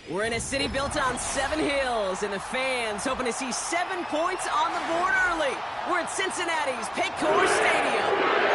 We're in a city built on 7 hills, and the fans hoping to see 7 points on the board early. We're at Cincinnati's Paycor Stadium.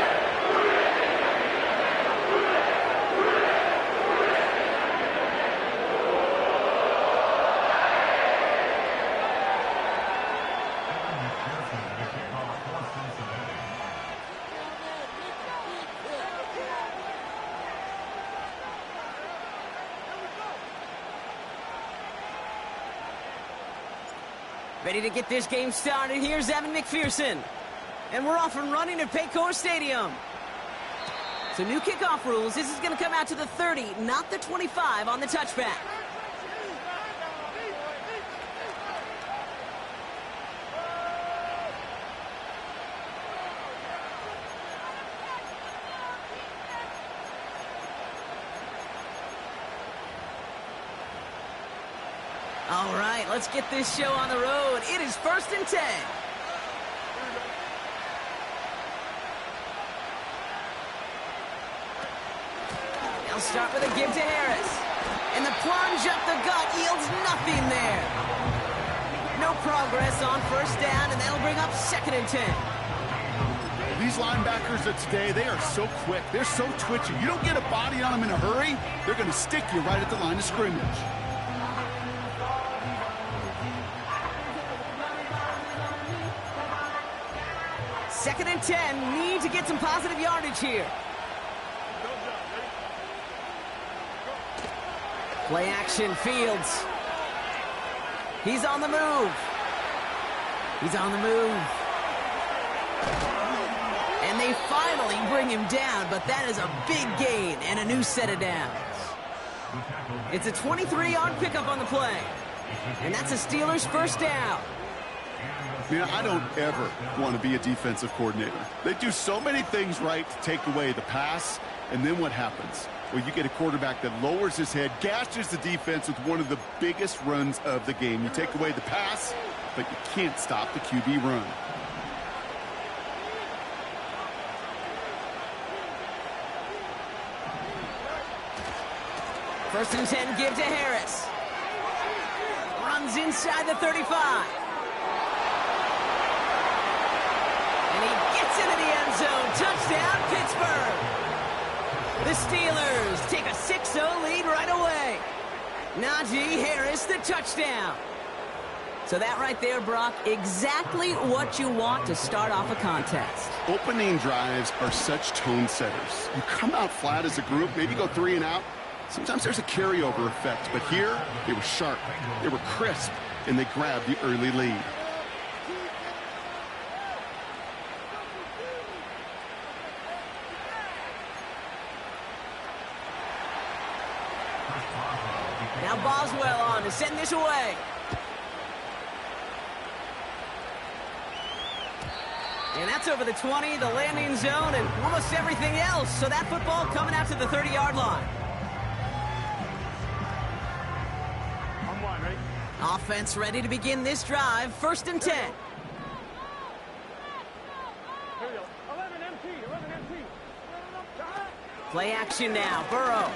Ready to get this game started. Here's Evan McPherson. And we're off and running at Paycor Stadium. So new kickoff rules. This is going to come out to the 30, not the 25 on the touchback. All right, let's get this show on the road. It is 1st and 10. They'll start with a give to Harris. And the plunge up the gut yields nothing there. No progress on 1st down, and that'll bring up 2nd and 10. These linebackers of today, they are so quick. They're so twitchy. You don't get a body on them in a hurry, they're going to stick you right at the line of scrimmage. Second and 10, need to get some positive yardage here. Play action, Fields. He's on the move. He's on the move. And they finally bring him down, but that is a big gain and a new set of downs. It's a 23-yard pickup on the play. And that's a Steelers' 1st down. Man, I don't ever want to be a defensive coordinator. They do so many things right to take away the pass, and then what happens? Well, you get a quarterback that lowers his head, gashes the defense with one of the biggest runs of the game. You take away the pass, but you can't stop the QB run. First and 10, give to Harris. Runs inside the 35. And he gets into the end zone. Touchdown, Pittsburgh. The Steelers take a 6-0 lead right away. Najee Harris, the touchdown. So that right there, Brock, exactly what you want to start off a contest. Opening drives are such tone setters. You come out flat as a group, maybe go 3 and out. Sometimes there's a carryover effect, but here they were sharp, they were crisp, and they grabbed the early lead. Now Boswell on to send this away. And that's over the 20, the landing zone, and almost everything else. So that football coming out to the 30-yard line. Offense ready to begin this drive. 1st and 10. Play action now. Burrow.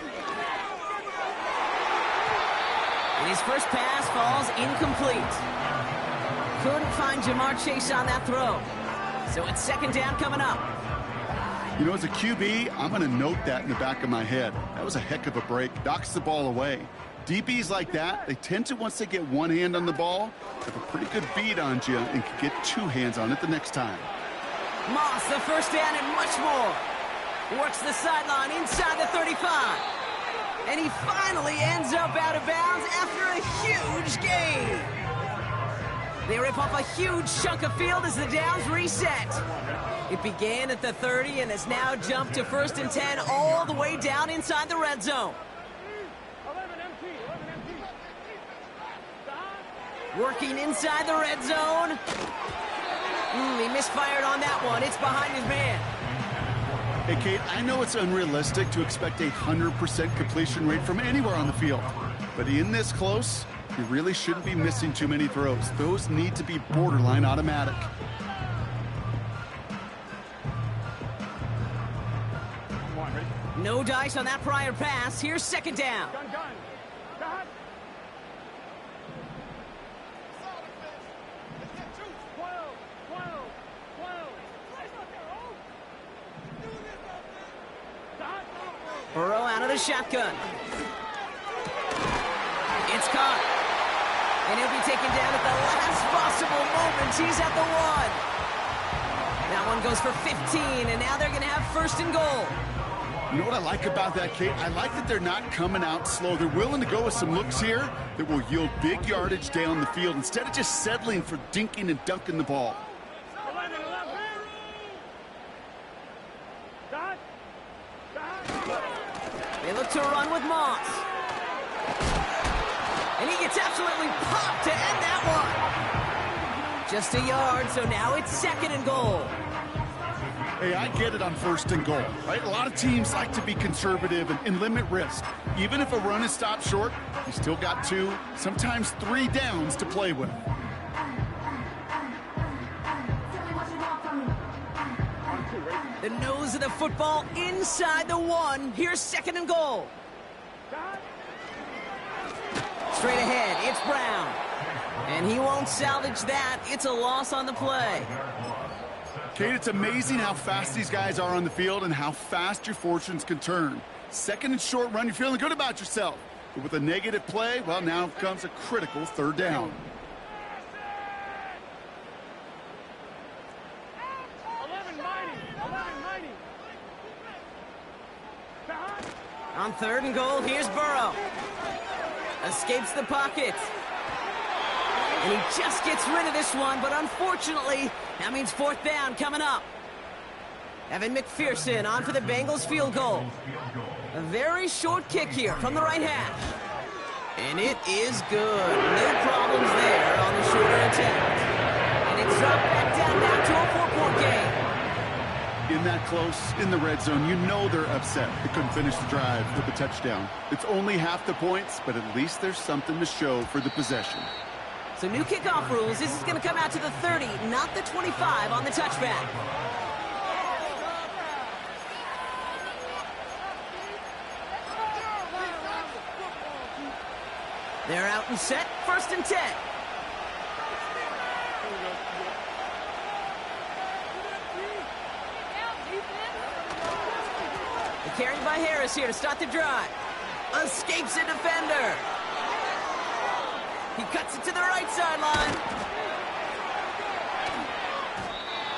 And his first pass falls incomplete. Couldn't find Jamar Chase on that throw. So it's 2nd down coming up. You know, as a QB, I'm going to note that in the back of my head. That was a heck of a break. Knocks the ball away. DBs like that, they tend to, once they get one hand on the ball, have a pretty good beat on you and can get 2 hands on it the next time. Moss, the 1st down and much more. Works the sideline inside the 35. And he finally ends up out of bounds after a huge gain. They rip off a huge chunk of field as the downs reset. It began at the 30 and has now jumped to 1st and 10 all the way down inside the red zone. Working inside the red zone. He misfired on that one. It's behind his man. Hey, Kate, I know it's unrealistic to expect a 100% completion rate from anywhere on the field. But in this close, you really shouldn't be missing too many throws. Those need to be borderline automatic. No dice on that prior pass. Here's 2nd down. Burrow out of the shotgun. It's caught. And he'll be taken down at the last possible moment. He's at the 1. That one goes for 15, and now they're going to have first and goal. You know what I like about that, Kate? I like that they're not coming out slow. They're willing to go with some looks here that will yield big yardage down the field instead of just settling for dinking and dunking the ball. They look to run with Moss. And he gets absolutely popped to end that one. Just a yard, so now it's second and goal. Hey, I get it on first and goal, right? A lot of teams like to be conservative and limit risk. Even if a run is stopped short, you still got 2, sometimes 3 downs to play with. The nose of the football inside the 1. Here's second and goal. Straight ahead, it's Brown. And he won't salvage that. It's a loss on the play. Kate, it's amazing how fast these guys are on the field and how fast your fortunes can turn. Second and short run, you're feeling good about yourself. But with a negative play, well, now comes a critical third down. On third and goal, here's Burrow. Escapes the pocket. And he just gets rid of this one, but unfortunately, that means fourth down coming up. Evan McPherson on for the Bengals field goal. A very short kick here from the right hash. And it is good. No problems there on the shorter attempt. And it's dropped back down now to a 4-point game. In that close, in the red zone, you know they're upset. They couldn't finish the drive with a touchdown. It's only half the points, but at least there's something to show for the possession. So new kickoff rules. This is going to come out to the 30, not the 25 on the touchback. They're out and set. First and 10. Carried by Harris here to start the drive. Escapes a defender. He cuts it to the right sideline.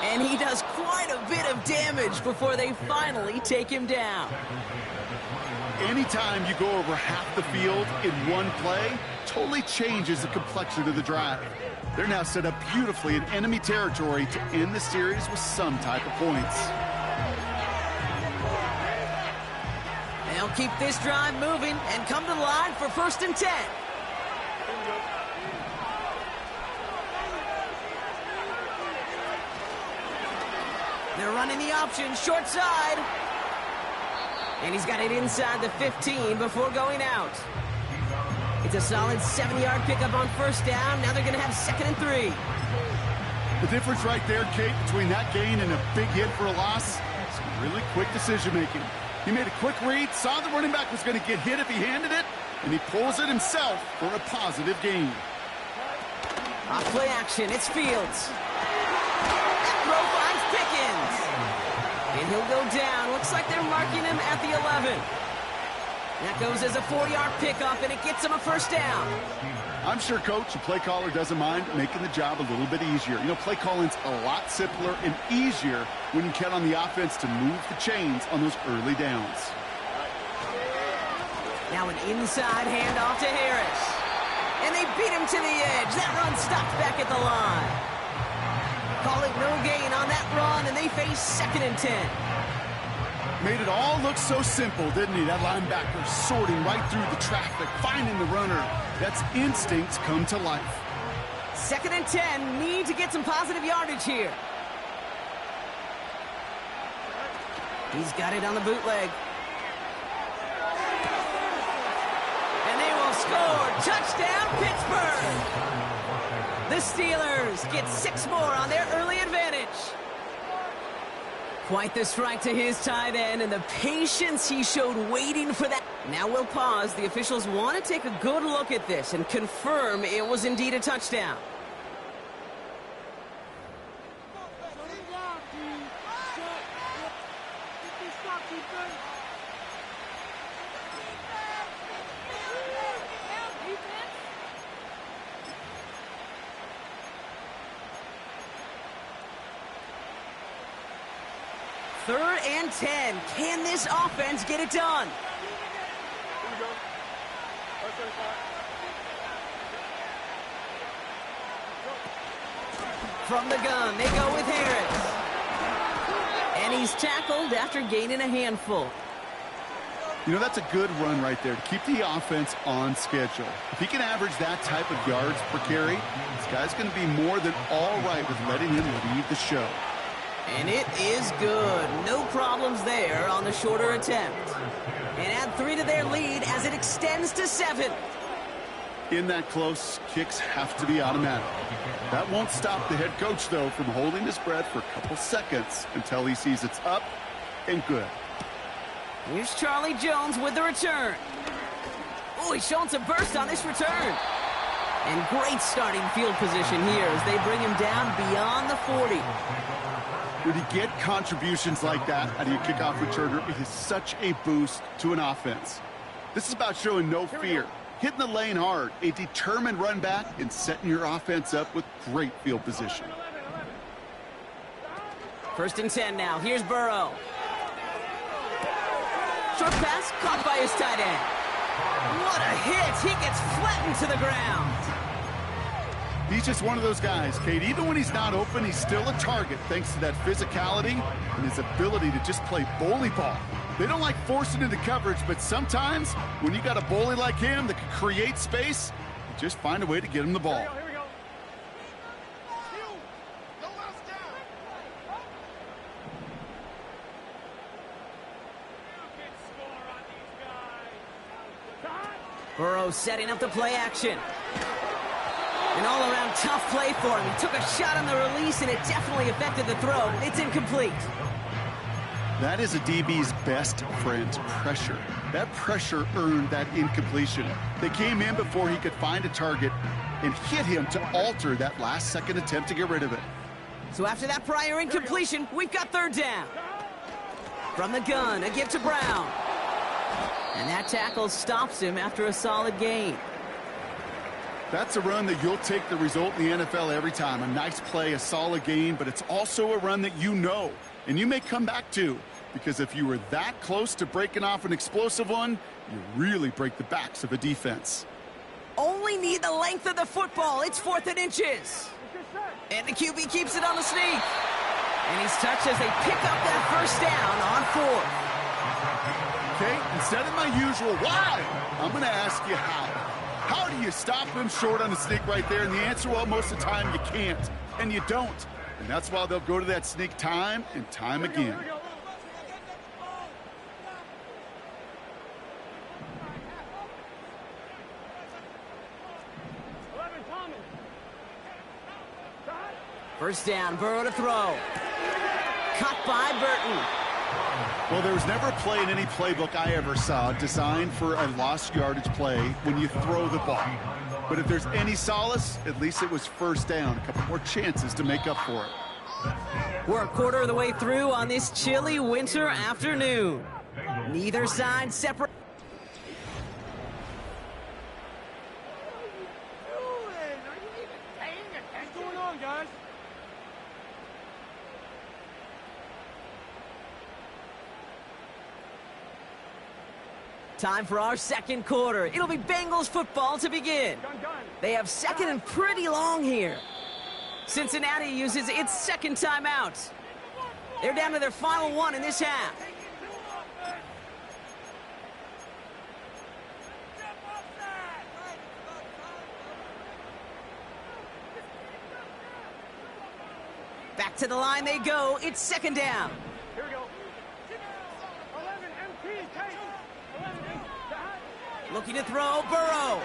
And he does quite a bit of damage before they finally take him down. Anytime you go over half the field in one play, totally changes the complexion of the drive. They're now set up beautifully in enemy territory to end the series with some type of points. They'll keep this drive moving and come to the line for first and 10. They're running the option, short side. And he's got it inside the 15 before going out. It's a solid 7-yard pickup on first down. Now they're going to have second and 3. The difference right there, Kate, between that gain and a big hit for a loss, is really quick decision-making. He made a quick read, saw the running back was going to get hit if he handed it, and he pulls it himself for a positive gain. Off play action, it's Fields. That throw finds Pickens. And he'll go down. Looks like they're marking him at the 11. That goes as a 4-yard pickup, and it gets him a first down. I'm sure, Coach, the play caller doesn't mind making the job a little bit easier. You know, play calling's a lot simpler and easier when you count on the offense to move the chains on those early downs. Now an inside handoff to Harris. And they beat him to the edge. That run stopped back at the line. Call it no gain on that run, and they face second and 10. Made it all look so simple, didn't he? That linebacker sorting right through the traffic, finding the runner. That's instincts come to life. Second and 10, need to get some positive yardage here. He's got it on the bootleg. And they will score. Touchdown, Pittsburgh. The Steelers get 6 more on their early advantage. Quite the strike to his tight end, and the patience he showed waiting for that. Now we'll pause. The officials want to take a good look at this and confirm it was indeed a touchdown. 3rd and 10. Can this offense get it done? From the gun, they go with Harris. And he's tackled after gaining a handful. You know, that's a good run right there to keep the offense on schedule. If he can average that type of yards per carry, this guy's going to be more than all right with letting him lead the show. And it is good. No problems there on the shorter attempt. And add 3 to their lead as it extends to 7. In that close, kicks have to be automatic. That won't stop the head coach, though, from holding his breath for a couple seconds until he sees it's up and good. Here's Charlie Jones with the return. Oh, he's showing some burst on this return. And great starting field position here as they bring him down beyond the 40. When you get contributions like that out of your kickoff returner, it is such a boost to an offense. This is about showing no fear, hitting the lane hard, a determined run back, and setting your offense up with great field position. 1st and 10 now. Here's Burrow. Short pass caught by his tight end. What a hit. He gets flattened to the ground. He's just one of those guys, Kate. Even when he's not open, he's still a target thanks to that physicality and his ability to just play bully ball. They don't like forcing into coverage, but sometimes when you got a bully like him that can create space, you just find a way to get him the ball. Here we go. Burrow setting up the play action. An all-around tough play for him. He took a shot on the release, and it definitely affected the throw. It's incomplete. That is a DB's best friend, pressure. That pressure earned that incompletion. They came in before he could find a target and hit him to alter that last-second attempt to get rid of it. So after that prior incompletion, we've got 3rd down. From the gun, a give to Brown. And that tackle stops him after a solid gain. That's a run that you'll take the result in the NFL every time. A nice play, a solid gain, but it's also a run that you know, and you may come back to, because if you were that close to breaking off an explosive one, you really break the backs of a defense. Only need the length of the football. It's 4th and inches. And the QB keeps it on the sneak. And he's touched as they pick up that 1st down on 4th. Okay, instead of my usual why, I'm going to ask you how. How do you stop him short on the sneak right there? And the answer, well, most of the time you can't, and you don't. And that's why they'll go to that sneak time and time again. First down, Burrow to throw. Cut by Burton. Well, there was never a play in any playbook I ever saw designed for a lost yardage play when you throw the ball. But if there's any solace, at least it was 1st down. A couple more chances to make up for it. We're a quarter of the way through on this chilly winter afternoon. Neither side separate. What's going on, guys? Time for our 2nd quarter. It'll be Bengals football to begin. They have 2nd and pretty long here. Cincinnati uses its 2nd timeout. They're down to their final one in this half. Back to the line they go. It's 2nd down. Here we go. 11 MP, Kate. 11 MP. Looking to throw, Burrow.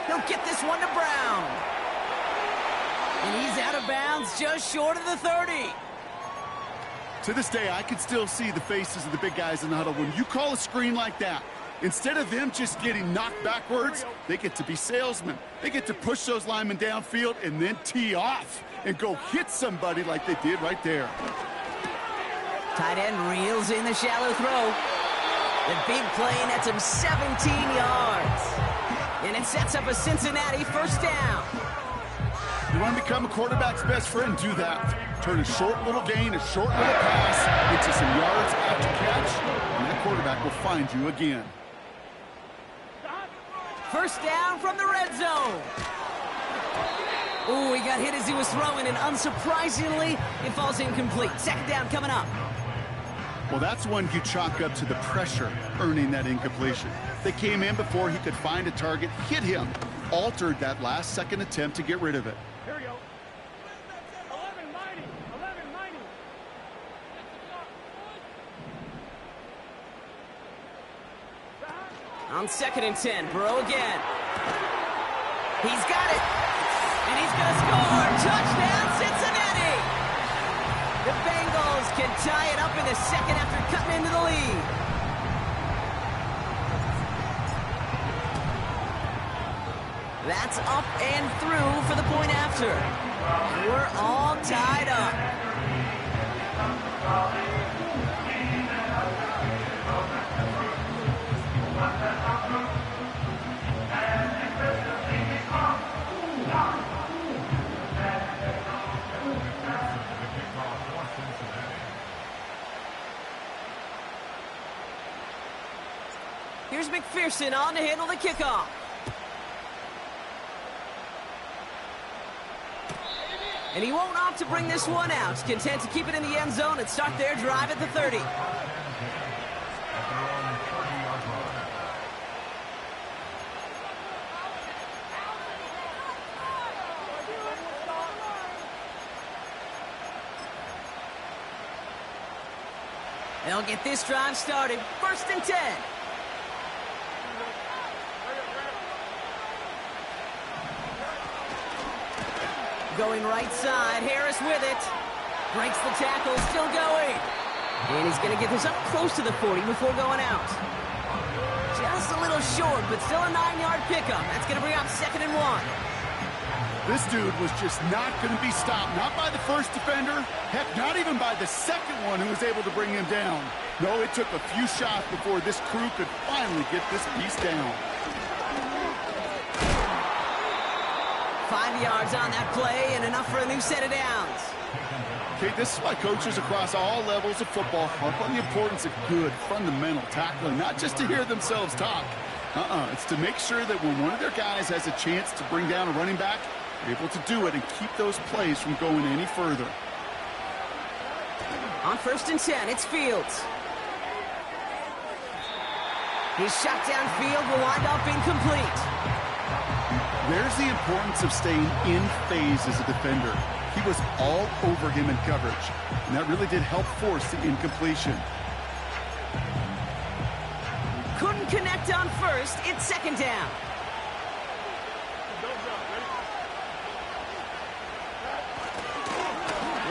He'll get this one to Brown. And he's out of bounds just short of the 30. To this day, I can still see the faces of the big guys in the huddle. When you call a screen like that, instead of them just getting knocked backwards, they get to be salesmen. They get to push those linemen downfield and then tee off and go hit somebody like they did right there. Tight end reels in the shallow throw. The big play nets him 17 yards. And it sets up a Cincinnati 1st down. You want to become a quarterback's best friend, do that. Turn a short little gain, a short little pass into some yards after catch, and that quarterback will find you again. First down from the red zone. Ooh, he got hit as he was throwing, and unsurprisingly, it falls incomplete. Second down coming up. Well, that's one you chalk up to the pressure earning that incompletion. They came in before he could find a target, hit him, altered that last-second attempt to get rid of it. Here we go. 11 mighty. 11 mighty. On 2nd and 10, Burrow again. He's got it. And he's going to score. Touchdown, Cincinnati. The Bengals can tie it up in the second after cutting into the lead. That's up and through for the point after. And we're all tied up. Here's McPherson on to handle the kickoff. And he won't opt to bring this one out. Content to keep it in the end zone and start their drive at the 30. They'll get this drive started. 1st and 10. Going right side, Harris with it. Breaks the tackle, still going. And he's going to get this up close to the 40 before going out. Just a little short, but still a 9-yard pickup. That's going to bring up 2nd and 1. This dude was just not going to be stopped. Not by the first defender. Heck, not even by the second one who was able to bring him down. No, it took a few shots before this crew could finally get this piece down. 5 yards on that play and enough for a new set of downs. Okay, this is why coaches across all levels of football harp on the importance of good, fundamental tackling, not just to hear themselves talk. It's to make sure that when one of their guys has a chance to bring down a running back, they're able to do it and keep those plays from going any further. On 1st and 10, it's Fields. His shot downfield will wind up incomplete. There's the importance of staying in phase as a defender. He was all over him in coverage, and that really did help force the incompletion. Couldn't connect on 1st. It's 2nd down.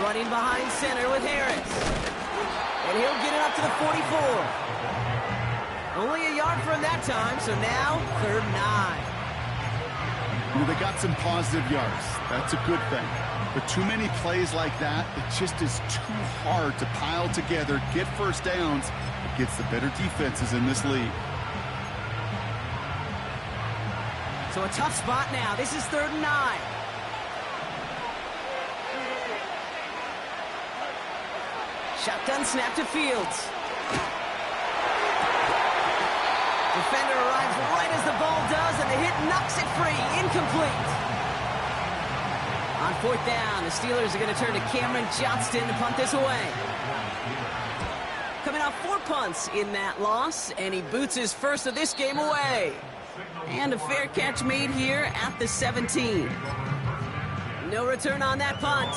Running behind center with Harris. And he'll get it up to the 44. Only a yard from that time, so now 3rd and 9. Well, they got some positive yards. That's a good thing. But too many plays like that, it just is too hard to pile together, get first downs against the better defenses in this league. So a tough spot now. This is 3rd and 9. Shotgun snap to Fields. Defender arrives right as the ball does, and the hit knocks it free. Incomplete. On 4th down, the Steelers are going to turn to Cameron Johnston to punt this away. Coming off 4 punts in that loss, and he boots his first of this game away. And a fair catch made here at the 17. No return on that punt.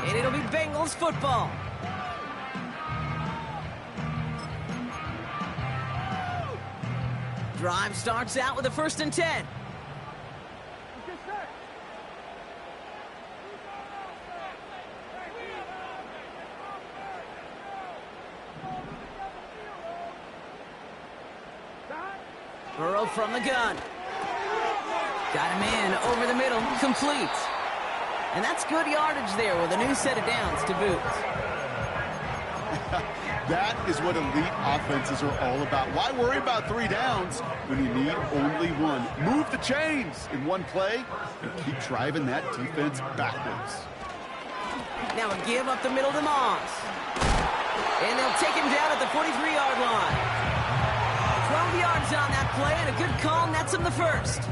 And it'll be Bengals football. Drive starts out with a 1st and 10. Burrow from the gun. Got him in over the middle, complete. And that's good yardage there with a new set of downs to boot. That is what elite offenses are all about. Why worry about 3 downs when you need only 1? Move the chains in one play and keep driving that defense backwards. Now a give up the middle to Moss. And they'll take him down at the 43-yard line. 12 yards on that play, and a good call nets him the first.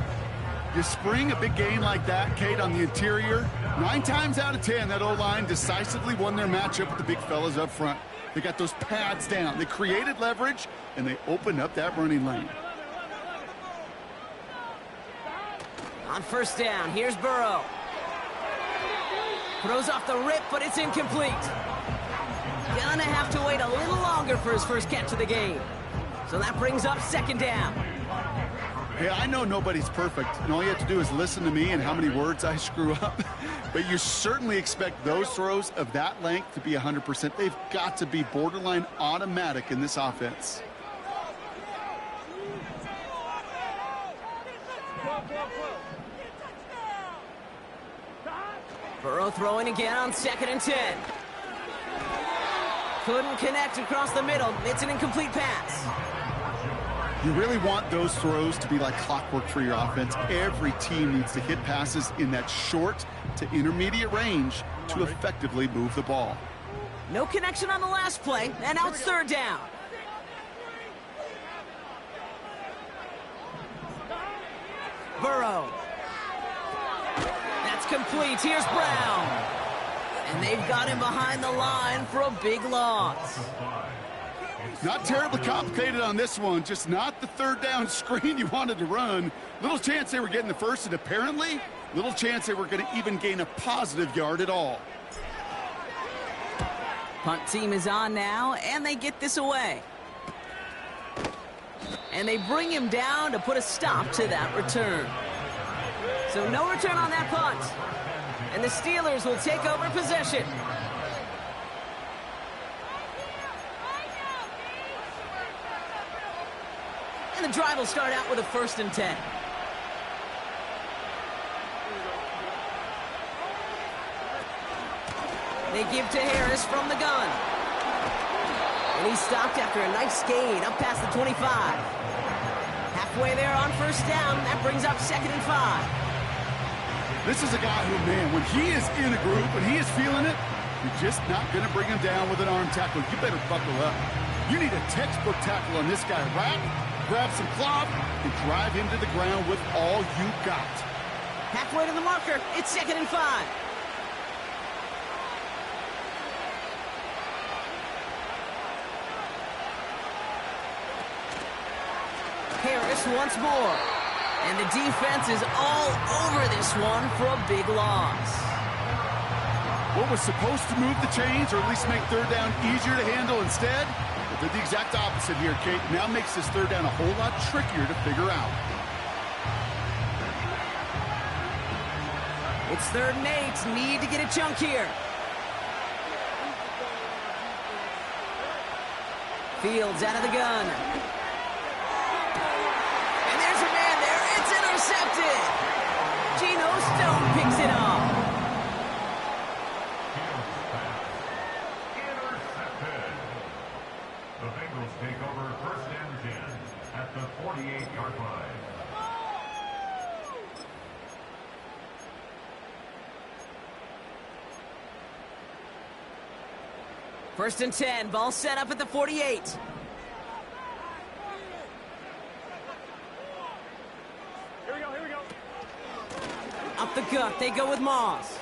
You spring a big gain like that, Kate, on the interior, 9 times out of 10, that O-line decisively won their matchup with the big fellas up front. They got those pads down. They created leverage, and they opened up that running lane. On first down, here's Burrow. Throws off the rip, but it's incomplete. Gonna have to wait a little longer for his first catch of the game. So that brings up second down. Hey, I know nobody's perfect, and all you have to do is listen to me and how many words I screw up. But you certainly expect those throws of that length to be 100%. They've got to be borderline automatic in this offense. Burrow throwing again on 2nd and 10. Couldn't connect across the middle. It's an incomplete pass. You really want those throws to be like clockwork for your offense. Every team needs to hit passes in that short to intermediate range to effectively move the ball. No connection on the last play, and now it's third down. Burrow. That's complete. Here's Brown. And they've got him behind the line for a big loss. Not terribly complicated on this one, just not the third down screen you wanted to run. Little chance they were getting the first, and apparently little chance they were going to even gain a positive yard at all. Punt team is on now, and they get this away. And they bring him down to put a stop to that return. So no return on that punt. And the Steelers will take over possession. And the drive will start out with a 1st and 10. They give to Harris from the gun. And he's stopped after a nice gain up past the 25. Halfway there on first down. That brings up 2nd and 5. This is a guy who, man, when he is in a group, when he is feeling it, you're just not going to bring him down with an arm tackle. You better buckle up. You need a textbook tackle on this guy. Wrap, grab some cloth, and drive him to the ground with all you got. Halfway to the marker. It's 2nd and 5. Harris once more. And the defense is all over this one for a big loss. What was supposed to move the chains, or at least make third down easier to handle instead, it did the exact opposite here, Kate. Now makes this third down a whole lot trickier to figure out. It's 3rd and 8. Need to get a chunk here. Fields out of the gun. And there's a man there. It's intercepted. Geno Stone picks it up. Intercepted. The Bengals take over 1st and 10 at the 48-yard line. First and 10. Ball set up at the 48. Here we go. Up the gut, they go with Moss.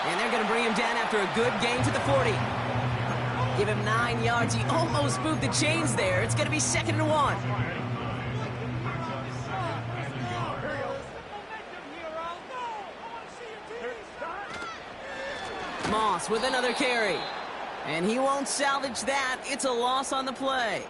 And they're going to bring him down after a good gain to the 40. Give him 9 yards. He almost moved the chains there. It's going to be 2nd and 1. Moss with another carry. And he won't salvage that. It's a loss on the play.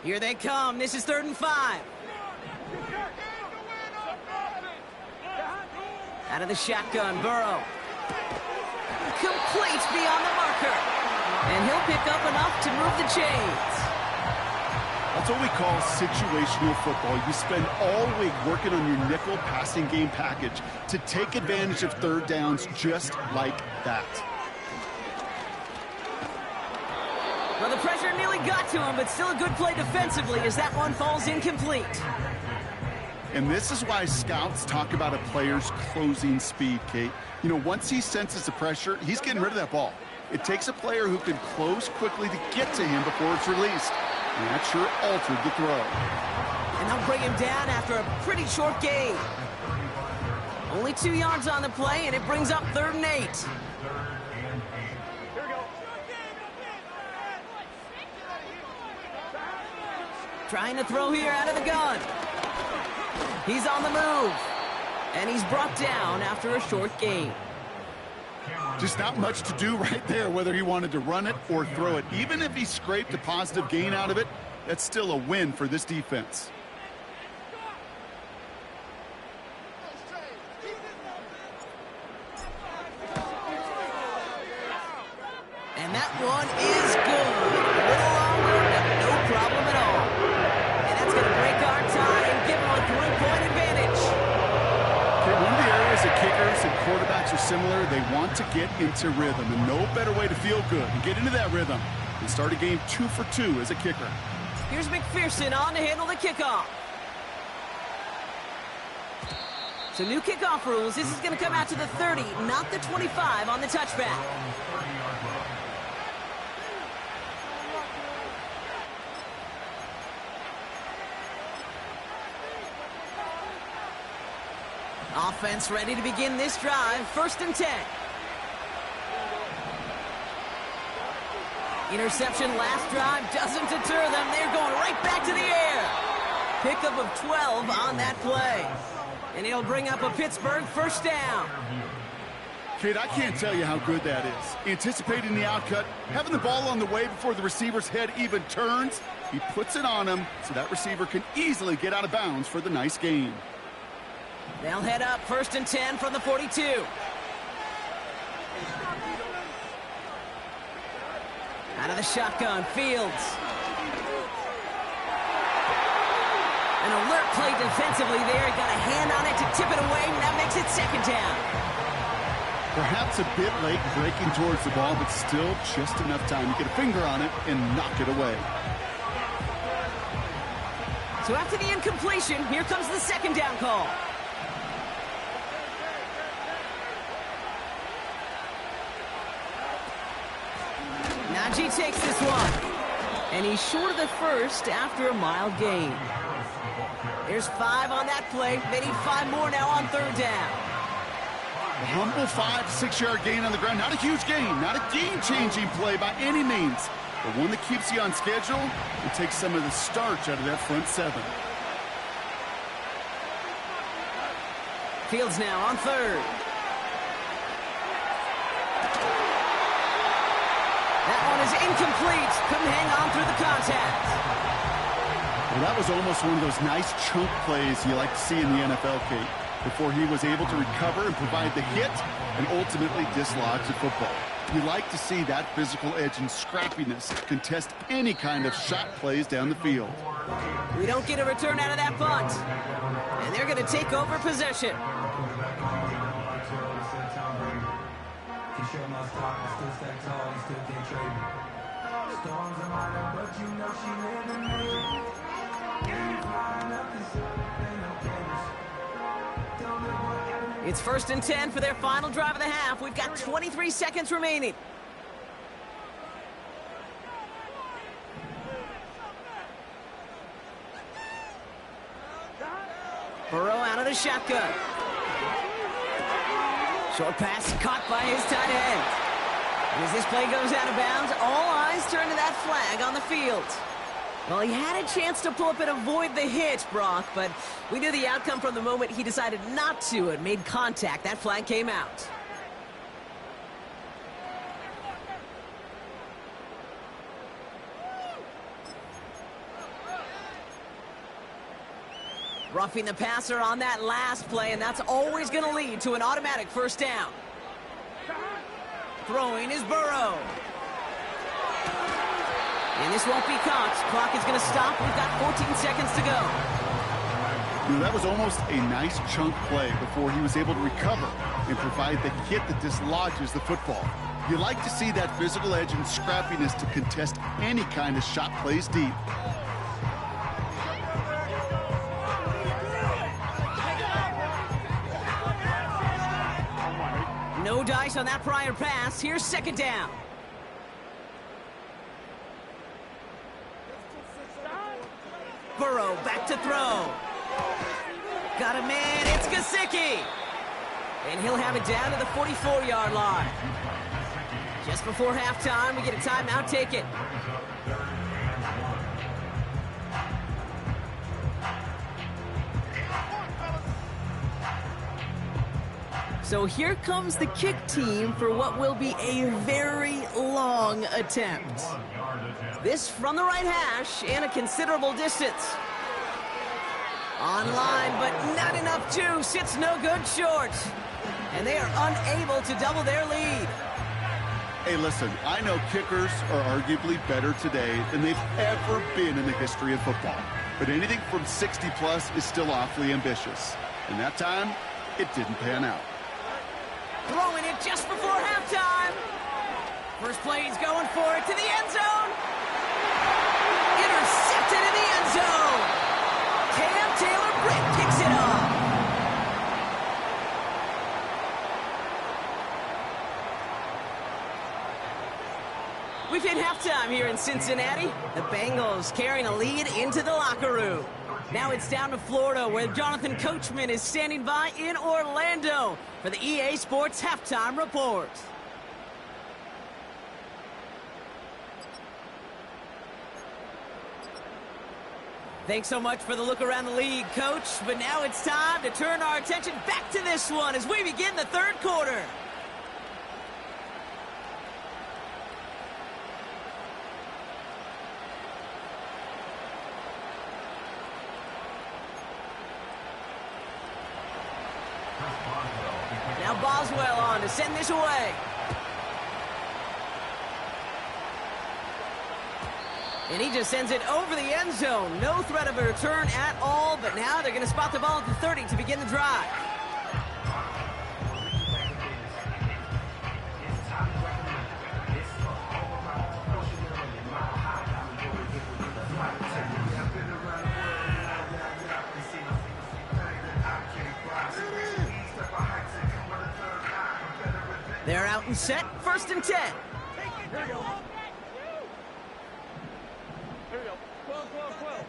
Here they come. This is 3rd and 5. Out of the shotgun, Burrow. Complete beyond the marker. And he'll pick up enough to move the chains. That's what we call situational football. You spend all week working on your nickel passing game package to take advantage of third downs just like that. Well, the pressure nearly got to him, but still a good play defensively as that one falls incomplete. And this is why scouts talk about a player's closing speed, Kate. You know, once he senses the pressure, he's getting rid of that ball. It takes a player who can close quickly to get to him before it's released. And that sure altered the throw. And they'll bring him down after a pretty short gain. Only 2 yards on the play, and it brings up 3rd and 8. Trying to throw here out of the gun. He's on the move. And he's brought down after a short gain. Just not much to do right there, whether he wanted to run it or throw it. Even if he scraped a positive gain out of it, that's still a win for this defense. And that one is good. A little longer, but no problem at all. And that's going to break our tie and give him a 3-point advantage. Okay, one of the areas that kickers and quarterbacks are similar, they want to get into rhythm. And no better way to feel good and get into that rhythm than start a game 2 for 2 as a kicker. Here's McPherson on to handle the kickoff. So new kickoff rules. This is going to come out to the 30, not the 25 on the touchback. Offense ready to begin this drive. 1st and 10. Interception last drive doesn't deter them. They're going right back to the air. Pickup of 12 on that play. And he'll bring up a Pittsburgh 1st down. Kate, I can't tell you how good that is. Anticipating the outcut, having the ball on the way before the receiver's head even turns. He puts it on him so that receiver can easily get out of bounds for the nice gain. They'll head up 1st and 10 from the 42. Out of the shotgun, Fields. An alert play defensively there. Got a hand on it to tip it away, and that makes it 2nd down. Perhaps a bit late breaking towards the ball, but still just enough time to get a finger on it and knock it away. So after the incompletion, here comes the 2nd down call. Najee takes this one. And he's short of the 1st after a mild gain. There's 5 on that play. They need 5 more now on 3rd down. A humble 5-6-yard gain on the ground. Not a huge gain. Not a game-changing play by any means. But one that keeps you on schedule and takes some of the starch out of that front 7. Fields now on 3rd. That one is incomplete. Couldn't hang on through the contact. Well, that was almost one of those nice chunk plays you like to see in the NFL, Kate, before he was able to recover and provide the hit and ultimately dislodge the football. You like to see that physical edge and scrappiness contest any kind of shot plays down the field. We don't get a return out of that punt. And they're going to take over possession. It's 1st and 10 for their final drive of the half. We've got 23 seconds remaining. Burrow out of the shotgun. Short pass caught by his tight end. And as this play goes out of bounds, all eyes turn to that flag on the field. Well, he had a chance to pull up and avoid the hit, Brock, but we knew the outcome from the moment he decided not to and made contact. That flag came out. Roughing the passer on that last play, and that's always going to lead to an automatic 1st down. Throwing is Burrow. And this won't be caught. Clock is going to stop. We've got 14 seconds to go. You know, that was almost a nice chunk play before he was able to recover and provide the hit that dislodges the football. You like to see that physical edge and scrappiness to contest any kind of shot plays deep. No dice on that prior pass. Here's second down. Burrow back to throw. Got a man. It's Gesicki. And he'll have it down to the 44-yard line. Just before halftime, we get a timeout. Take it. So here comes the kick team for what will be a very long attempt. This from the right hash and a considerable distance. Online, but not enough juice. It's no good short. And they are unable to double their lead. Hey, listen, I know kickers are arguably better today than they've ever been in the history of football. But anything from 60-plus is still awfully ambitious. And that time, it didn't pan out. Throwing it just before halftime. First play, he's going for it to the end zone. Intercepted in the end zone. Cam Taylor-Britt picks it off. We've hit halftime here in Cincinnati. The Bengals carrying a lead into the locker room. Now it's down to Florida, where Jonathan Coachman is standing by in Orlando for the EA Sports Halftime Report. Thanks so much for the look around the league, Coach. But now it's time to turn our attention back to this one as we begin the third quarter. Now Boswell on to send this away. And he just sends it over the end zone. No threat of a return at all, but now they're going to spot the ball at the 30 to begin the drive. They're out and set, 1st and 10. Here we go. 12, 12, 12.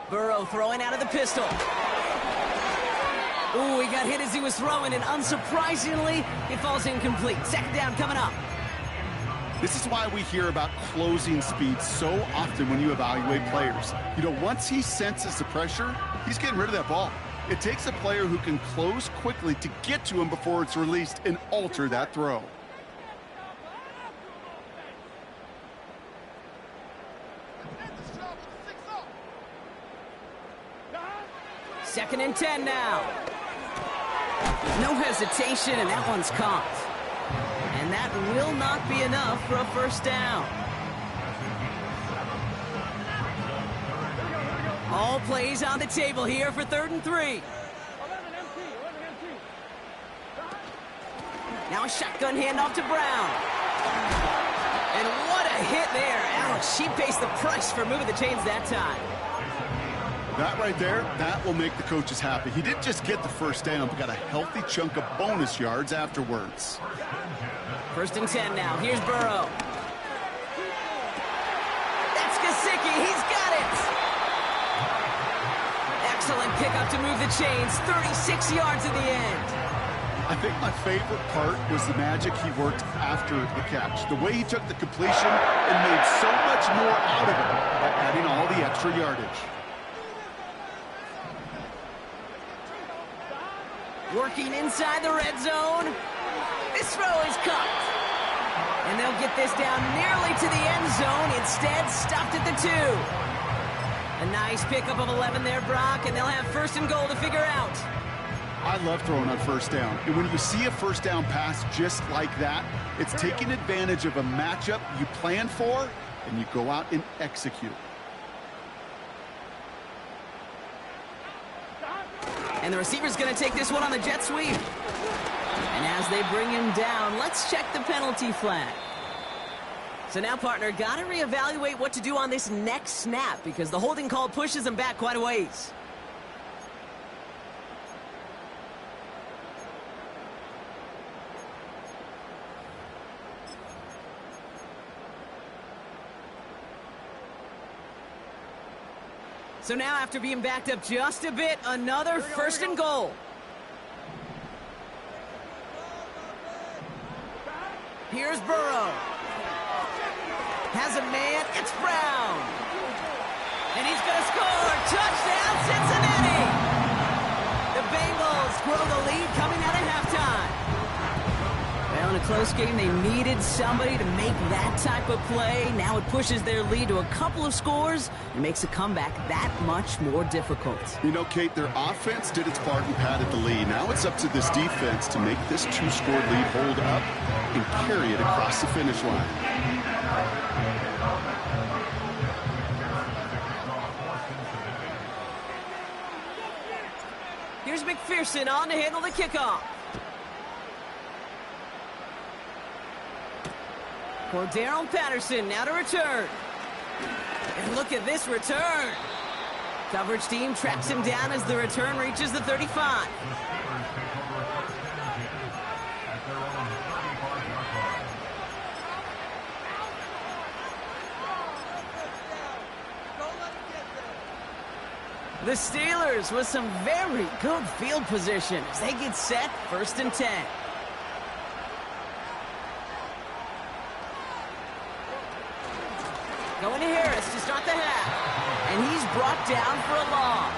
Burrow throwing out of the pistol. Ooh, he got hit as he was throwing, and unsurprisingly, it falls incomplete. Second down coming up. This is why we hear about closing speed so often when you evaluate players. You know, once he senses the pressure, he's getting rid of that ball. It takes a player who can close quickly to get to him before it's released and alter that throw. Second and 10 now. No hesitation, and that one's caught. And that will not be enough for a first down. All plays on the table here for 3rd and 3. 11 MT, 11 MT. Now a shotgun handoff to Brown. And what a hit there. Ouch, she pays the price for moving the chains that time. That right there, that will make the coaches happy. He didn't just get the first down, but got a healthy chunk of bonus yards afterwards. 1st and 10 now. Here's Burrow. That's Gesicki. He's got it. Excellent pickup to move the chains. 36 yards at the end. I think my favorite part was the magic he worked after the catch. The way he took the completion and made so much more out of it by adding all the extra yardage. Working inside the red zone. This throw is caught. And they'll get this down nearly to the end zone. Instead, stopped at the 2. A nice pickup of 11 there, Brock, and they'll have 1st and goal to figure out. I love throwing on first down. And when you see a first down pass just like that, it's taking advantage of a matchup you plan for, and you go out and execute. And the receiver's going to take this one on the jet sweep. And as they bring him down, let's check the penalty flag. So now, partner, got to reevaluate what to do on this next snap because the holding call pushes him back quite a ways. So now, after being backed up just a bit, another first and goal. Here's Burrow. Has a man. It's Brown. And he's going to score. Touchdown, Cincinnati. The Bengals grow the lead coming out of halftime. Well, in a close game, they needed somebody to make that type of play. Now it pushes their lead to a couple of scores and makes a comeback that much more difficult. You know, Kate, their offense did its part and padded the lead. Now it's up to this defense to make this two-score lead hold up and carry it across the finish line. Here's McPherson on to handle the kickoff. Cordarrelle Patterson now to return. And look at this return. Coverage team tracks him down as the return reaches the 35. The Steelers with some very good field position as they get set, 1st and 10. Going to Harris to start the half. And he's brought down for a loss.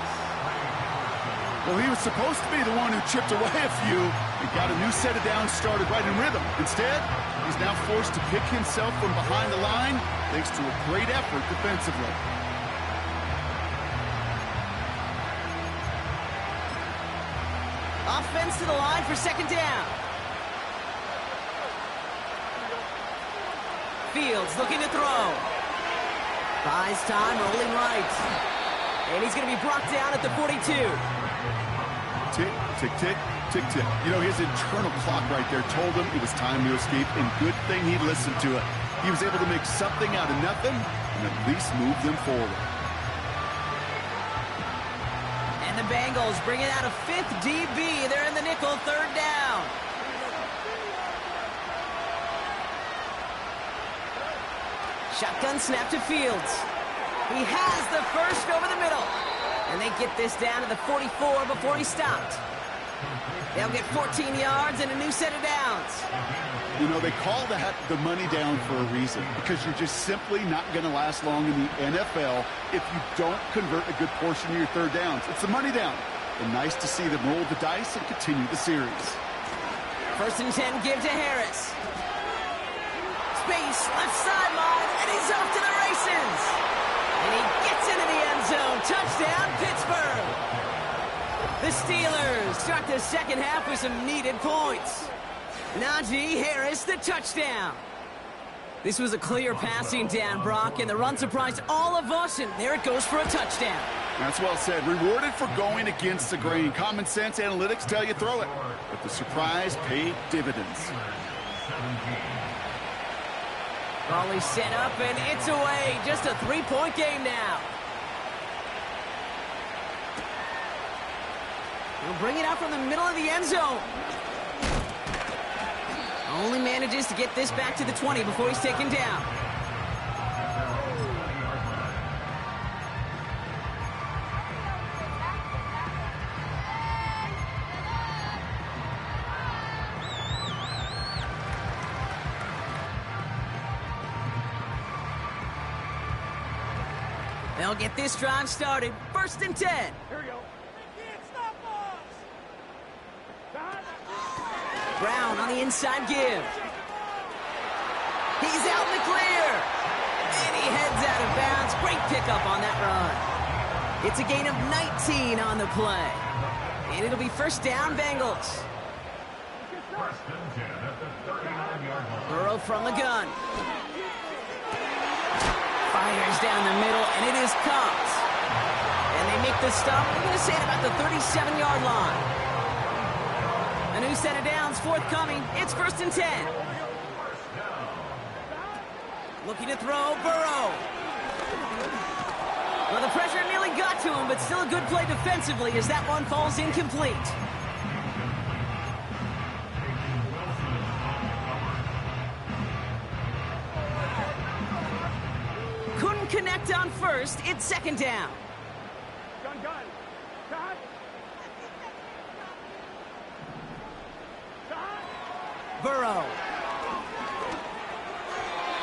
Well, he was supposed to be the one who chipped away a few and got a new set of downs started right in rhythm. Instead, he's now forced to pick himself from behind the line thanks to a great effort defensively. Offense to the line for 2nd down. Fields looking to throw. Buys time, rolling right. And he's going to be brought down at the 42. Tick, tick, tick, tick, tick. You know, his internal clock right there told him it was time to escape, and good thing he listened to it. He was able to make something out of nothing and at least move them forward. And the Bengals bring it out a 5th DB. They're in the nickel, 3rd down. Shotgun snap to Fields. He has the first over the middle. And they get this down to the 44 before he stopped. They'll get 14 yards and a new set of downs. You know, they call that the money down for a reason, because you're just simply not going to last long in the NFL if you don't convert a good portion of your 3rd downs. It's the money down. And nice to see them roll the dice and continue the series. 1st and 10, give to Harris. Space, left sideline, and he's off to the races. And he gets into the end zone. Touchdown, Pittsburgh. The Steelers start the 2nd half with some needed points. Najee Harris, the touchdown. This was a clear passing down, Brock, and the run surprised all of us, and there it goes for a touchdown. That's well said. Rewarded for going against the grain. Common sense analytics tell you throw it, but the surprise paid dividends. Raleigh set up, and it's away. Just a 3-point game now. He'll bring it out from the middle of the end zone. Only manages to get this back to the 20 before he's taken down. They'll get this drive started. 1st and 10. Here we go. Stop us. Brown on the inside give. He's out in the clear. And he heads out of bounds. Great pickup on that run. It's a gain of 19 on the play. And it'll be first down, Bengals. First and 10 at the 39-yard line. Burrow from the gun. Fires down the middle, and it is caught. And they make the stop. I'm going to say it about the 37-yard line. A new set of downs forthcoming. It's first and 10. Looking to throw, Burrow. Well, the pressure nearly got to him, but still a good play defensively as that one falls incomplete. Couldn't connect on first. It's second down. Gun. Shot. Burrow.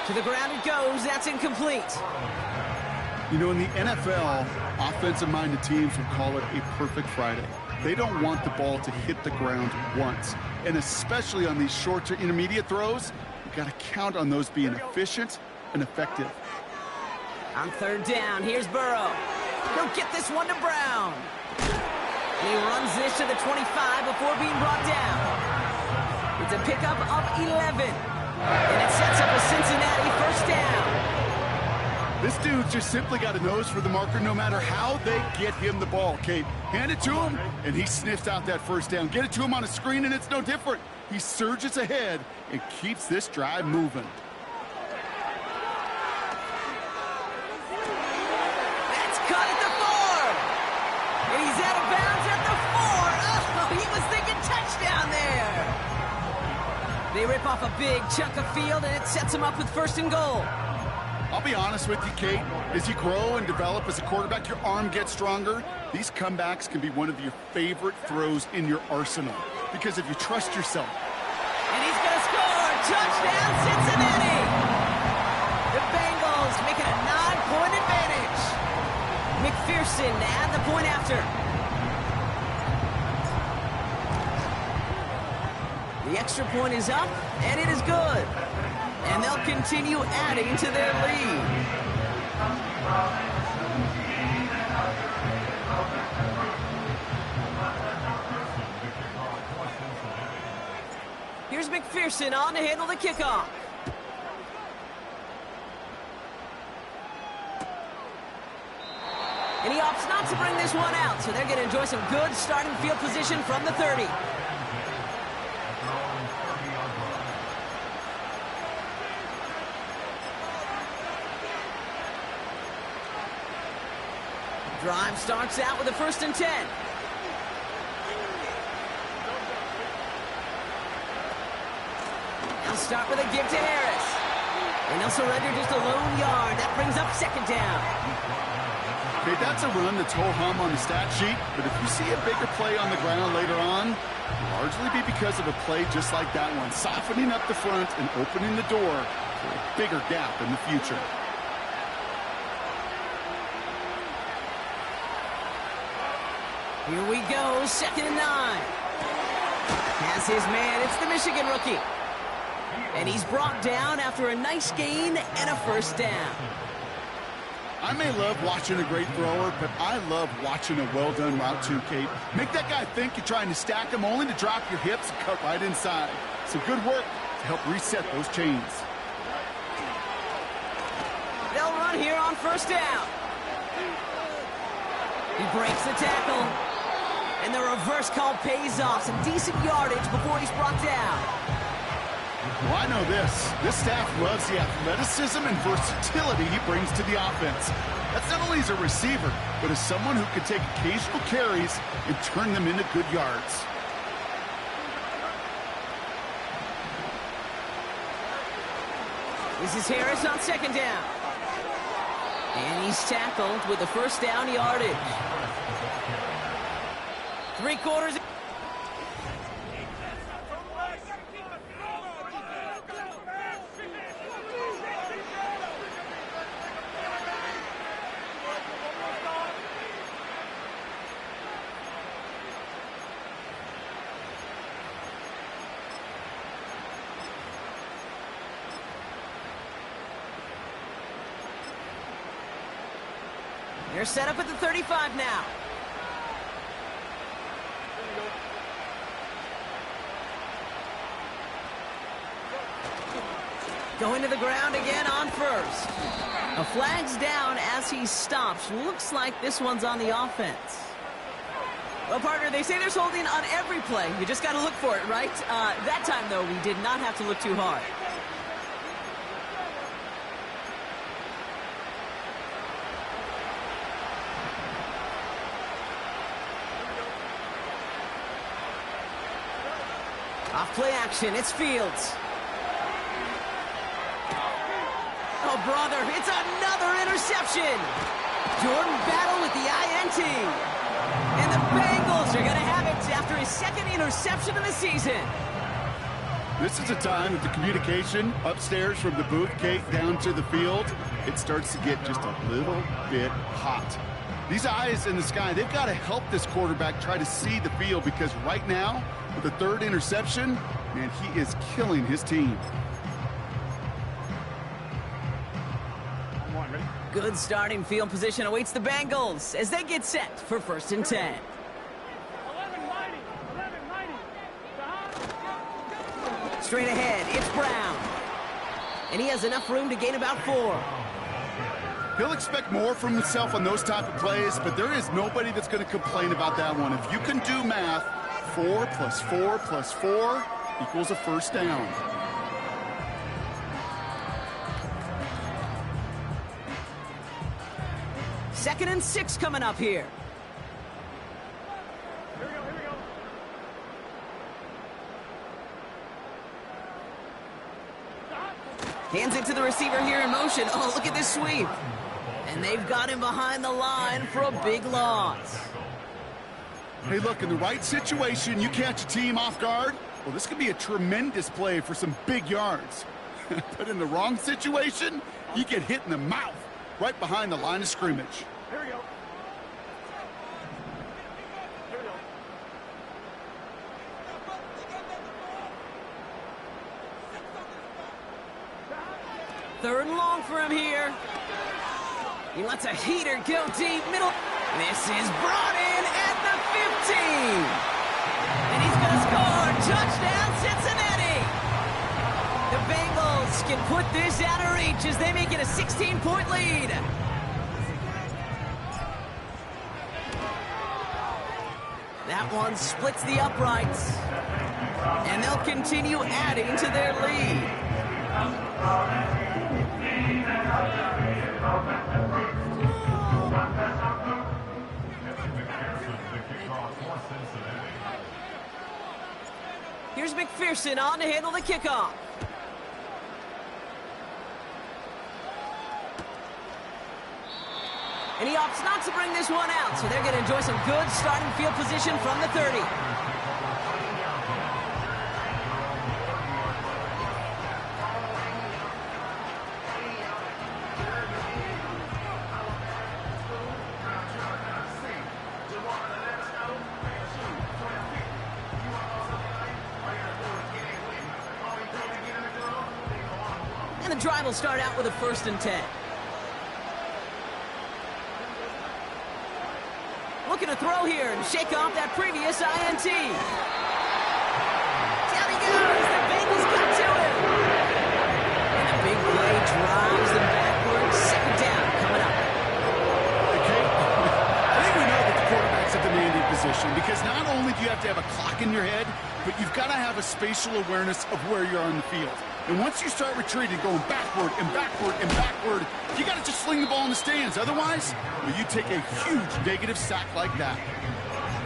To the ground it goes. That's incomplete. You know, in the NFL, offensive-minded teams would call it a perfect Friday. They don't want the ball to hit the ground once. And especially on these short to intermediate throws, you've got to count on those being efficient and effective. On third down, here's Burrow. He'll get this one to Brown. And he runs this to the 25 before being brought down. It's a pickup of 11. And it sets up a Cincinnati first down. This dude's just simply got a nose for the marker no matter how they get him the ball, Kate. Hand it to him, and he sniffs out that first down. Get it to him on a screen, and it's no different. He surges ahead and keeps this drive moving. That's caught at the 4. And he's out of bounds at the 4. Oh, he was thinking touchdown there. They rip off a big chunk of field, and it sets him up with first and goal. I'll be honest with you, Kate. As you grow and develop as a quarterback, your arm gets stronger. These comebacks can be one of your favorite throws in your arsenal. Because if you trust yourself. And he's going to score. Touchdown, Cincinnati. The Bengals make it a 9-point advantage. McPherson to add the point after. The extra point is up, and it is good. And they'll continue adding to their lead. Here's McPherson on to handle the kickoff. And he opts not to bring this one out, so they're going to enjoy some good starting field position from the 30. Drive starts out with a first and 10. They'll start with a give to Harris. And they'll surrender just a lone yard. That brings up second down. Okay, that's a run that's ho-hum on the stat sheet, but if you see a bigger play on the ground later on, it'll largely be because of a play just like that one, softening up the front and opening the door for a bigger gap in the future. Here we go, second and 9. Has his man, it's the Michigan rookie. And he's brought down after a nice gain and a first down. I may love watching a great thrower, but I love watching a well-done route too, Kate. Make that guy think you're trying to stack him only to drop your hips and cut right inside. Some good work to help reset those chains. They'll run here on first down. He breaks the tackle. And the reverse call pays off. Some decent yardage before he's brought down. Well, I know this. This staff loves the athleticism and versatility he brings to the offense. That's not only as a receiver, but as someone who can take occasional carries and turn them into good yards. This is Harris on second down. And he's tackled with the first down yardage. 3/4. They're set up at the 35 now. Going to the ground again on first. A flag's down as he stops. Looks like this one's on the offense. Well, partner, they say there's holding on every play. You just got to look for it, right? That time, though, we did not have to look too hard. Off play action, it's Fields. Oh, brother, it's another interception. Jordan Battle with the INT. And the Bengals are going to have it after his second interception of the season. This is a time that the communication upstairs from the booth gate down to the field, it starts to get just a little bit hot. These eyes in the sky, they've got to help this quarterback try to see the field, because right now, with the third interception, man, he is killing his team. Good starting field position awaits the Bengals as they get set for 1st and 10. 11-90. Straight ahead, it's Brown. And he has enough room to gain about 4. He'll expect more from himself on those type of plays, but there is nobody that's going to complain about that one. If you can do math, 4 plus 4 plus 4 equals a first down. Second and 6 coming up here. Here we go. Hands it to the receiver here in motion. Oh, look at this sweep. And they've got him behind the line for a big loss. Hey, look, in the right situation, you catch a team off guard, well, this could be a tremendous play for some big yards. But in the wrong situation, you get hit in the mouth right behind the line of scrimmage. Here we go. Third and long for him here. He lets a heater go deep middle. This is brought in at the 15. And he's going to score. Touchdown, Cincinnati. The Bengals can put this out of reach as they make it a 16-point lead. That one splits the uprights. And they'll continue adding to their lead. Here's McPherson on to handle the kickoff. And he opts not to bring this one out, so they're going to enjoy some good starting field position from the 30. And the drive will start out with a 1st and 10. Looking to throw here and shake off that previous INT. Down he goes. The Bengals got to him. And the big play drives them backwards. 2nd down coming up. Okay. I think we know that the quarterback's a demanding position, because not only do you have to have a clock in your head, but you've got to have a spatial awareness of where you are on the field. And once you start retreating, going backward and backward and backward, you got to just sling the ball in the stands. Otherwise, well, you take a huge negative sack like that.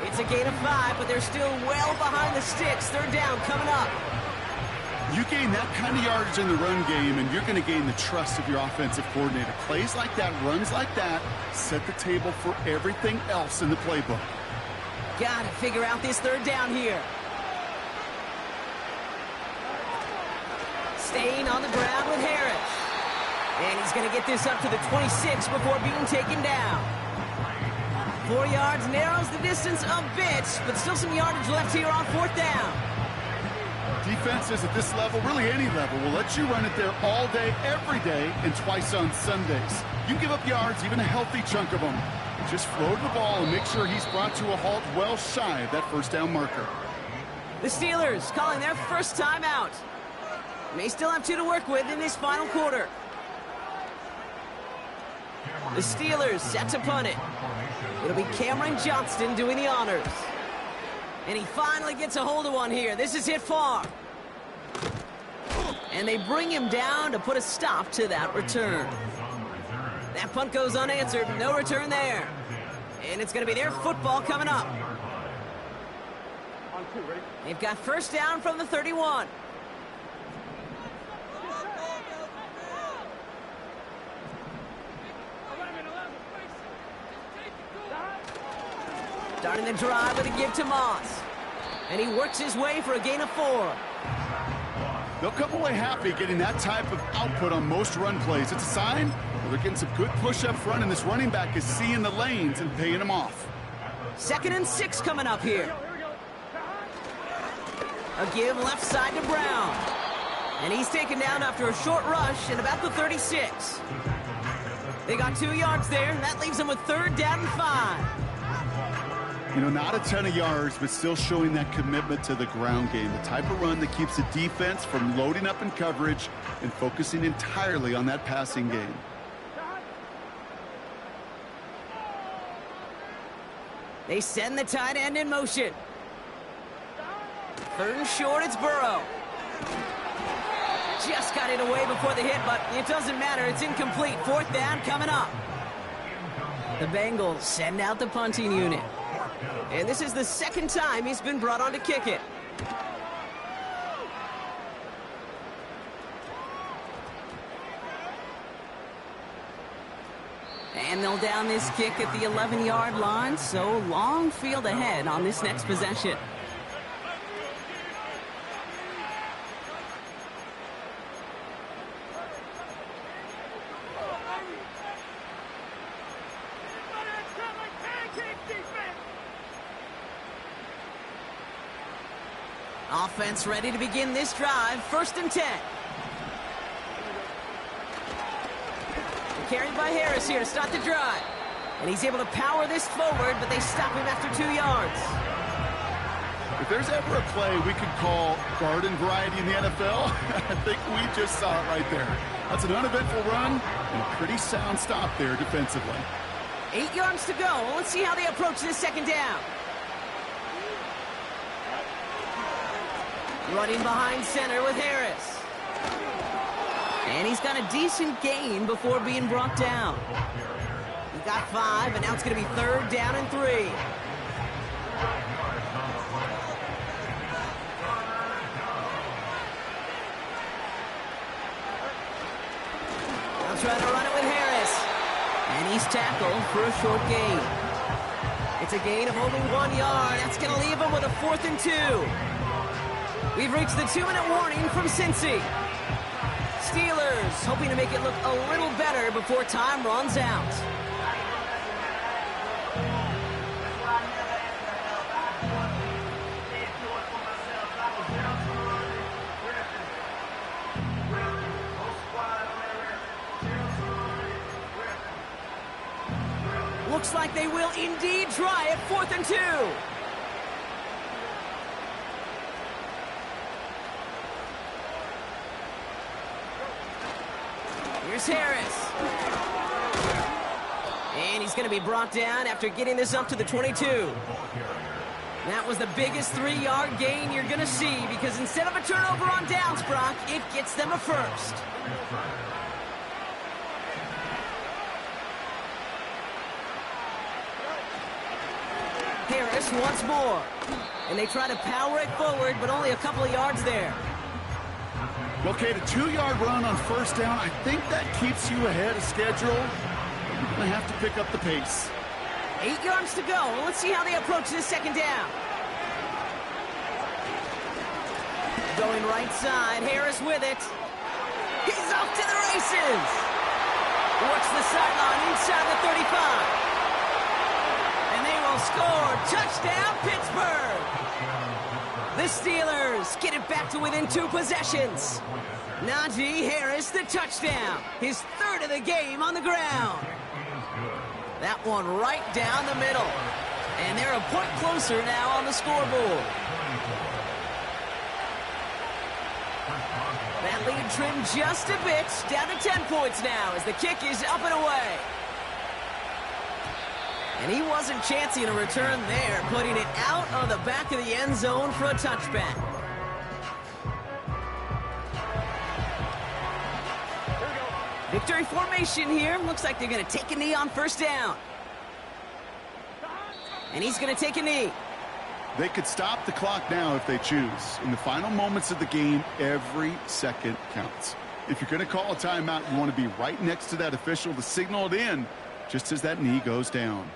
It's a gain of 5, but they're still well behind the sticks. 3rd down coming up. You gain that kind of yardage in the run game, and you're going to gain the trust of your offensive coordinator. Plays like that, runs like that, set the table for everything else in the playbook. Got to figure out this 3rd down here. Staying on the ground with Harris. And he's going to get this up to the 26 before being taken down. 4 yards narrows the distance a bit, but still some yardage left here on 4th down. Defenses at this level, really any level, will let you run it there all day, every day, and twice on Sundays. You give up yards, even a healthy chunk of them. Just throw the ball and make sure he's brought to a halt well shy of that 1st down marker. The Steelers calling their first time out. May still have 2 to work with in this final quarter. The Steelers set to punt it. It'll be Cameron Johnston doing the honors. And he finally gets a hold of one here. This is hit far. And they bring him down to put a stop to that return. That punt goes unanswered. No return there. And it's going to be their football coming up. They've got first down from the 31. Starting the drive with a give to Moss. And he works his way for a gain of 4. They'll come away happy getting that type of output on most run plays. It's a sign that they're getting some good push up front, and this running back is seeing the lanes and paying them off. 2nd and 6 coming up here. A give left side to Brown. And he's taken down after a short rush at about the 36. They got 2 yards there, and that leaves them with 3rd down and 5. You know, not a ton of yards, but still showing that commitment to the ground game. The type of run that keeps the defense from loading up in coverage and focusing entirely on that passing game. They send the tight end in motion. 3rd and short, it's Burrow. Just got it away before the hit, but it doesn't matter. It's incomplete. 4th down coming up. The Bengals send out the punting unit. And this is the 2nd time he's been brought on to kick it. And they'll down this kick at the 11-yard line, so long field ahead on this next possession. Offense ready to begin this drive. 1st and 10. Carried by Harris here to start the drive. And he's able to power this forward, but they stop him after 2 yards. If there's ever a play we could call garden variety in the NFL, I think we just saw it right there. That's an uneventful run and a pretty sound stop there defensively. 8 yards to go. Let's see how they approach this 2nd down. Running behind center with Harris. And he's got a decent gain before being brought down. He got 5, and now it's going to be 3rd down and 3. They'll try to run it with Harris. And he's tackled for a short gain. It's a gain of only 1 yard. That's going to leave him with a 4th and 2. We've reached the 2-minute warning from Cincy. Steelers hoping to make it look a little better before time runs out. Looks like they will indeed try it. 4th and 2. Here's Harris. And he's going to be brought down after getting this up to the 22. That was the biggest 3-yard gain you're going to see, because instead of a turnover on downs, Brock, it gets them a 1st. Harris once more. And they try to power it forward, but only a couple of yards there. Okay, the 2-yard run on 1st down, I think that keeps you ahead of schedule. You're going to have to pick up the pace. 8 yards to go. Let's see how they approach this 2nd down. Going right side, Harris with it. He's off to the races. Works the sideline inside the 35. And they will score. Touchdown, Pittsburgh. The Steelers get it back to within 2 possessions. Najee Harris, the touchdown. His 3rd of the game on the ground. That one right down the middle. And they're a point closer now on the scoreboard. That That lead trimmed just a bit, down to 10 points now as the kick is up and away. And he wasn't chancing a return there, putting it out on the back of the end zone for a touchback. Victory formation here. Looks like they're going to take a knee on first down. And he's going to take a knee. They could stop the clock now if they choose. In the final moments of the game, every second counts. If you're going to call a timeout, you want to be right next to that official to signal it in just as that knee goes down.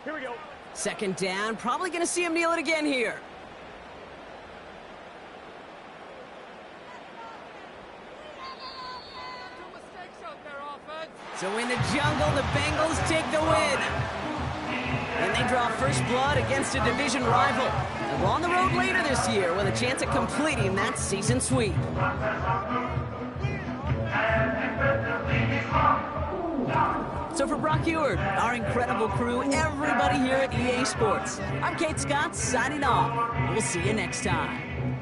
Here we go. Second down. Probably going to see him kneel it again here. So in the jungle, the Bengals take the win. And they draw first blood against a division rival. And we're on the road later this year with a chance at completing that season sweep. So for Brock Ewart, our incredible crew, everybody here at EA Sports, I'm Kate Scott signing off. We'll see you next time.